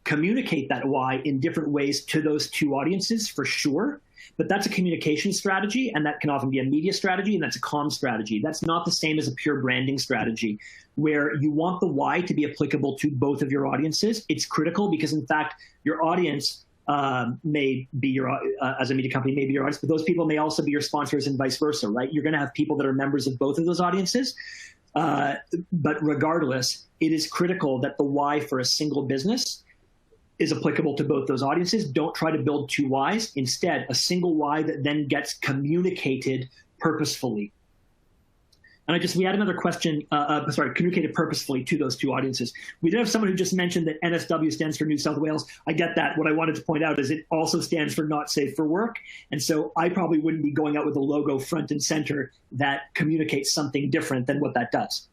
communicate that why in different ways to those 2 audiences for sure. But that's a communication strategy, and that can often be a media strategy, and that's a comm strategy. That's not the same as a pure branding strategy, where you want the why to be applicable to both of your audiences. It's critical because, in fact, your audience may be your, as a media company, may be your audience, but those people may also be your sponsors and vice versa, right? You're going to have people that are members of both of those audiences. But regardless, it is critical that the why for a single business is applicable to both those audiences. Don't try to build 2 whys. Instead, a single why that then gets communicated purposefully. And we had another question, communicated purposefully to those 2 audiences. We did have someone who just mentioned that NSW stands for New South Wales. I get that. What I wanted to point out is it also stands for Not Safe for Work. And so I probably wouldn't be going out with a logo front and center that communicates something different than what that does.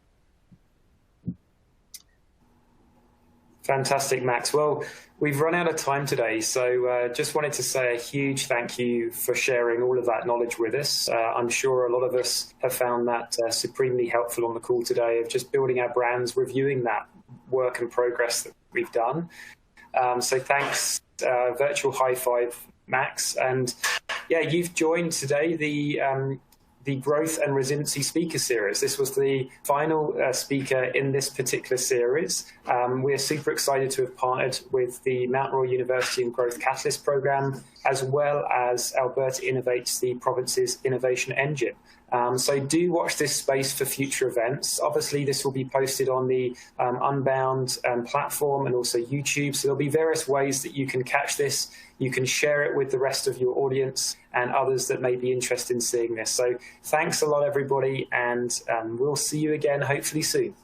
Fantastic, Max. Well, we've run out of time today, so just wanted to say a huge thank you for sharing all of that knowledge with us. I'm sure a lot of us have found that supremely helpful on the call today of just building our brands, reviewing that work and progress that we've done. So thanks, virtual high five, Max. And yeah, you've joined today the Growth and Resiliency Speaker Series. This was the final speaker in this particular series. We're super excited to have partnered with the Mount Royal University and Growth Catalyst Program, as well as Alberta Innovates, the province's innovation engine. So do watch this space for future events. Obviously, this will be posted on the Unbound platform and also YouTube. So there'll be various ways that you can catch this. You can share it with the rest of your audience and others that may be interested in seeing this. So thanks a lot, everybody, and we'll see you again hopefully soon.